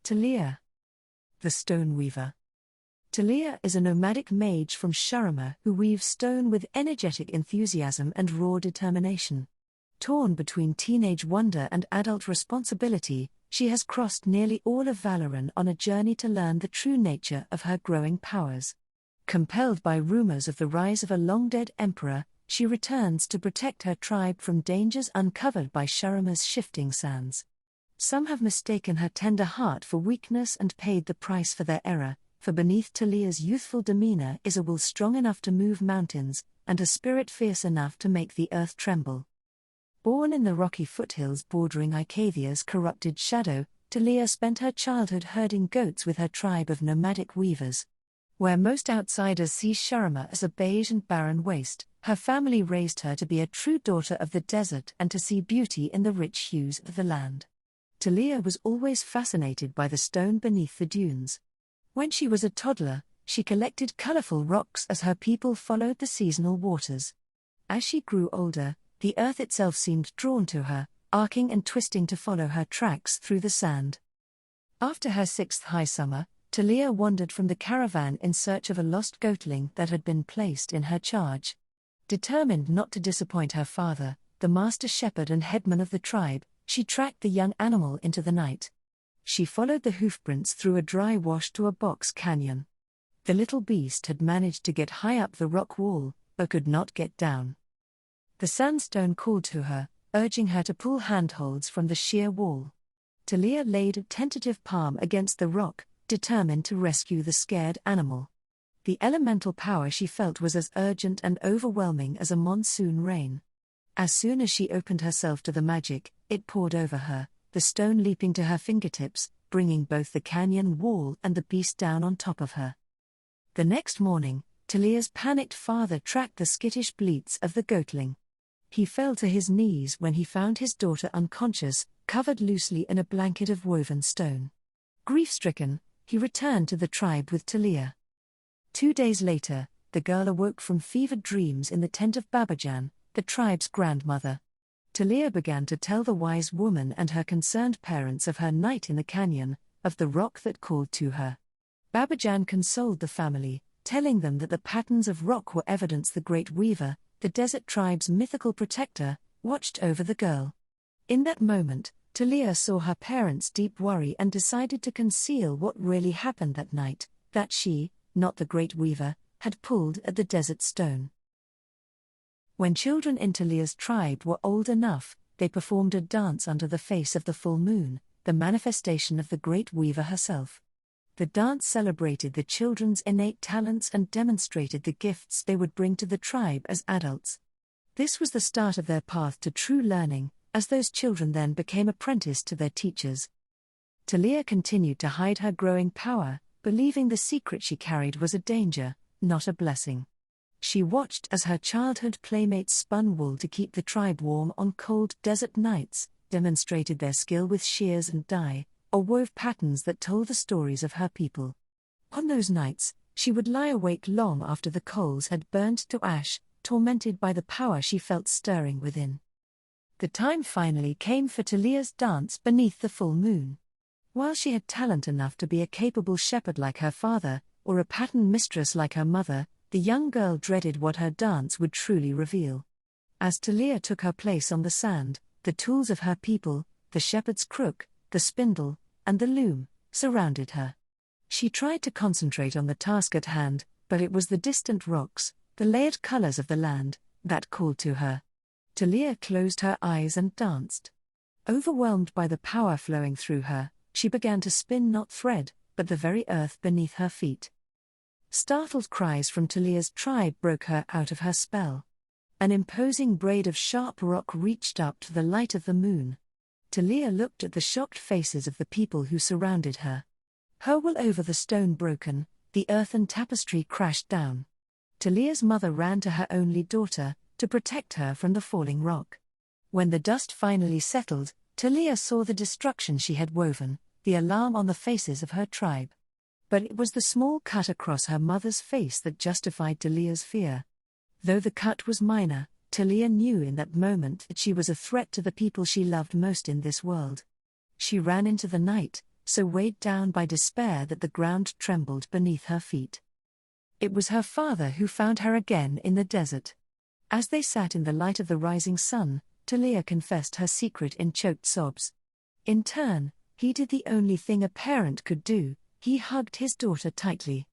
Taliyah, the stone weaver. Taliyah is a nomadic mage from Shurama who weaves stone with energetic enthusiasm and raw determination. Torn between teenage wonder and adult responsibility, she has crossed nearly all of Valoran on a journey to learn the true nature of her growing powers. Compelled by rumors of the rise of a long-dead emperor, she returns to protect her tribe from dangers uncovered by Shurama's shifting sands. Some have mistaken her tender heart for weakness and paid the price for their error, for beneath Taliyah's youthful demeanor is a will strong enough to move mountains, and a spirit fierce enough to make the earth tremble. Born in the rocky foothills bordering Icathia's corrupted shadow, Taliyah spent her childhood herding goats with her tribe of nomadic weavers. Where most outsiders see Shurama as a beige and barren waste, her family raised her to be a true daughter of the desert and to see beauty in the rich hues of the land. Taliyah was always fascinated by the stone beneath the dunes. When she was a toddler, she collected colorful rocks as her people followed the seasonal waters. As she grew older, the earth itself seemed drawn to her, arcing and twisting to follow her tracks through the sand. After her sixth high summer, Taliyah wandered from the caravan in search of a lost goatling that had been placed in her charge. Determined not to disappoint her father, the master shepherd and headman of the tribe, she tracked the young animal into the night. She followed the hoofprints through a dry wash to a box canyon. The little beast had managed to get high up the rock wall, but could not get down. The sandstone called to her, urging her to pull handholds from the sheer wall. Taliyah laid a tentative palm against the rock, determined to rescue the scared animal. The elemental power she felt was as urgent and overwhelming as a monsoon rain. As soon as she opened herself to the magic, it poured over her, the stone leaping to her fingertips, bringing both the canyon wall and the beast down on top of her. The next morning, Taliyah's panicked father tracked the skittish bleats of the goatling. He fell to his knees when he found his daughter unconscious, covered loosely in a blanket of woven stone. Grief-stricken, he returned to the tribe with Taliyah. 2 days later, the girl awoke from fevered dreams in the tent of Babajan, the tribe's grandmother. Taliyah began to tell the wise woman and her concerned parents of her night in the canyon, of the rock that called to her. Babajan consoled the family, telling them that the patterns of rock were evidence the great weaver, the desert tribe's mythical protector, watched over the girl. In that moment, Taliyah saw her parents' deep worry and decided to conceal what really happened that night, that she, not the great weaver, had pulled at the desert stone. When children in Taliyah's tribe were old enough, they performed a dance under the face of the full moon, the manifestation of the great weaver herself. The dance celebrated the children's innate talents and demonstrated the gifts they would bring to the tribe as adults. This was the start of their path to true learning, as those children then became apprenticed to their teachers. Taliyah continued to hide her growing power, believing the secret she carried was a danger, not a blessing. She watched as her childhood playmates spun wool to keep the tribe warm on cold desert nights, demonstrated their skill with shears and dye, or wove patterns that told the stories of her people. On those nights, she would lie awake long after the coals had burned to ash, tormented by the power she felt stirring within. The time finally came for Taliyah's dance beneath the full moon. While she had talent enough to be a capable shepherd like her father, or a pattern mistress like her mother, the young girl dreaded what her dance would truly reveal. As Taliyah took her place on the sand, the tools of her people, the shepherd's crook, the spindle, and the loom, surrounded her. She tried to concentrate on the task at hand, but it was the distant rocks, the layered colors of the land, that called to her. Taliyah closed her eyes and danced. Overwhelmed by the power flowing through her, she began to spin not thread, but the very earth beneath her feet. Startled cries from Taliyah's tribe broke her out of her spell. An imposing braid of sharp rock reached up to the light of the moon. Taliyah looked at the shocked faces of the people who surrounded her. Her will over the stone broken, the earthen tapestry crashed down. Taliyah's mother ran to her only daughter, to protect her from the falling rock. When the dust finally settled, Taliyah saw the destruction she had woven, the alarm on the faces of her tribe. But it was the small cut across her mother's face that justified Taliyah's fear. Though the cut was minor, Taliyah knew in that moment that she was a threat to the people she loved most in this world. She ran into the night, so weighed down by despair that the ground trembled beneath her feet. It was her father who found her again in the desert. As they sat in the light of the rising sun, Taliyah confessed her secret in choked sobs. In turn, he did the only thing a parent could do: he hugged his daughter tightly.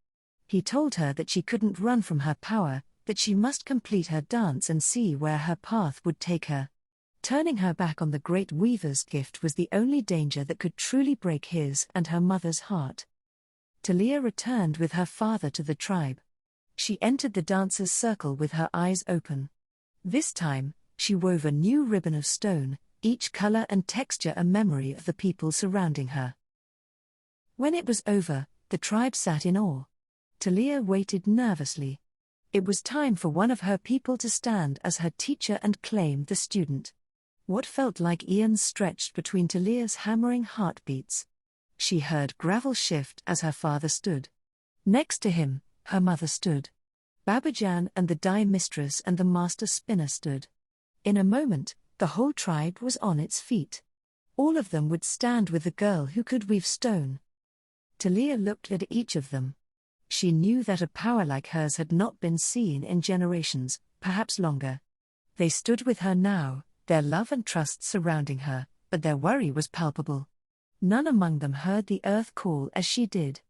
He told her that she couldn't run from her power, that she must complete her dance and see where her path would take her. Turning her back on the great weaver's gift was the only danger that could truly break his and her mother's heart. Taliyah returned with her father to the tribe. She entered the dancers' circle with her eyes open. This time, she wove a new ribbon of stone, each color and texture a memory of the people surrounding her. When it was over, the tribe sat in awe. Taliyah waited nervously. It was time for one of her people to stand as her teacher and claim the student. What felt like eons stretched between Taliyah's hammering heartbeats. She heard gravel shift as her father stood. Next to him, her mother stood. Babajan and the dye mistress and the master spinner stood. In a moment, the whole tribe was on its feet. All of them would stand with the girl who could weave stone. Taliyah looked at each of them. She knew that a power like hers had not been seen in generations, perhaps longer. They stood with her now, their love and trust surrounding her, but their worry was palpable. None among them heard the earth call as she did.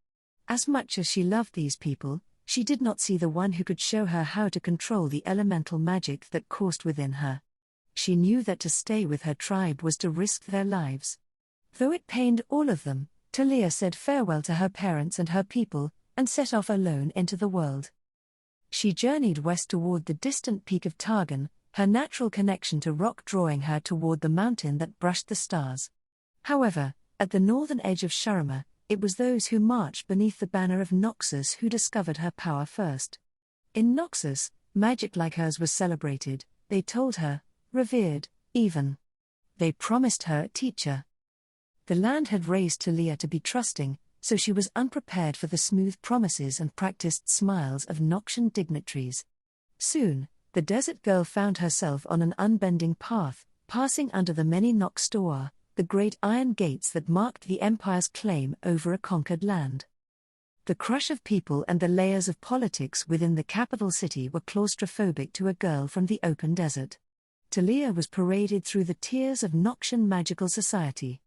As much as she loved these people, she did not see the one who could show her how to control the elemental magic that coursed within her. She knew that to stay with her tribe was to risk their lives. Though it pained all of them, Taliyah said farewell to her parents and her people, and set off alone into the world. She journeyed west toward the distant peak of Targan, her natural connection to rock drawing her toward the mountain that brushed the stars. However, at the northern edge of Shurima, it was those who marched beneath the banner of Noxus who discovered her power first. In Noxus, magic like hers was celebrated, they told her, revered, even. They promised her a teacher. The land had raised Taliyah to be trusting, so she was unprepared for the smooth promises and practiced smiles of Noxian dignitaries. Soon, the desert girl found herself on an unbending path, passing under the many Nox Stoa, the great iron gates that marked the empire's claim over a conquered land. The crush of people and the layers of politics within the capital city were claustrophobic to a girl from the open desert. Taliyah was paraded through the tiers of Noxian magical society.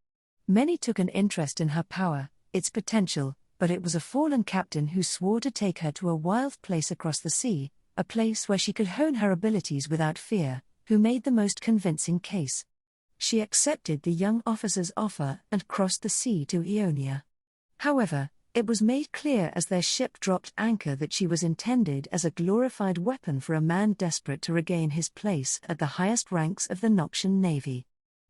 Many took an interest in her power, its potential, but it was a fallen captain who swore to take her to a wild place across the sea, a place where she could hone her abilities without fear, who made the most convincing case. She accepted the young officer's offer and crossed the sea to Ionia. However, it was made clear as their ship dropped anchor that she was intended as a glorified weapon for a man desperate to regain his place at the highest ranks of the Noxian navy.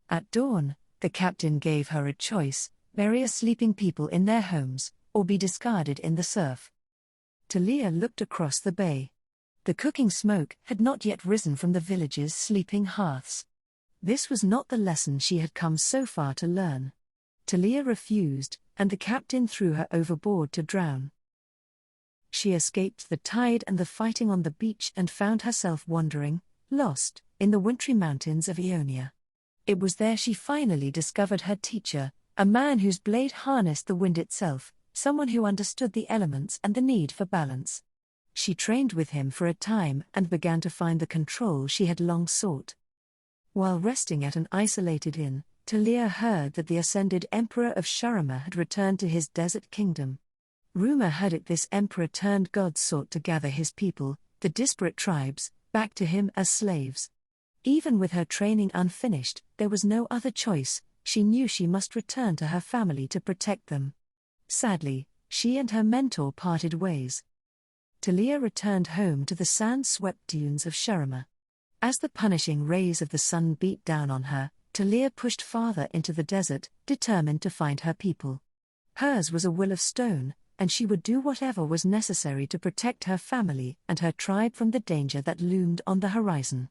At dawn, the captain gave her a choice: bury sleeping people in their homes, or be discarded in the surf. Taliyah looked across the bay. The cooking smoke had not yet risen from the village's sleeping hearths. This was not the lesson she had come so far to learn. Taliyah refused, and the captain threw her overboard to drown. She escaped the tide and the fighting on the beach and found herself wandering, lost, in the wintry mountains of Ionia. It was there she finally discovered her teacher, a man whose blade harnessed the wind itself, someone who understood the elements and the need for balance. She trained with him for a time and began to find the control she had long sought. While resting at an isolated inn, Taliyah heard that the ascended emperor of Shurima had returned to his desert kingdom. Rumor had it this emperor-turned-god sought to gather his people, the disparate tribes, back to him as slaves. Even with her training unfinished, there was no other choice. She knew she must return to her family to protect them. Sadly, she and her mentor parted ways. Taliyah returned home to the sand-swept dunes of Shurima. As the punishing rays of the sun beat down on her, Taliyah pushed farther into the desert, determined to find her people. Hers was a will of stone, and she would do whatever was necessary to protect her family and her tribe from the danger that loomed on the horizon.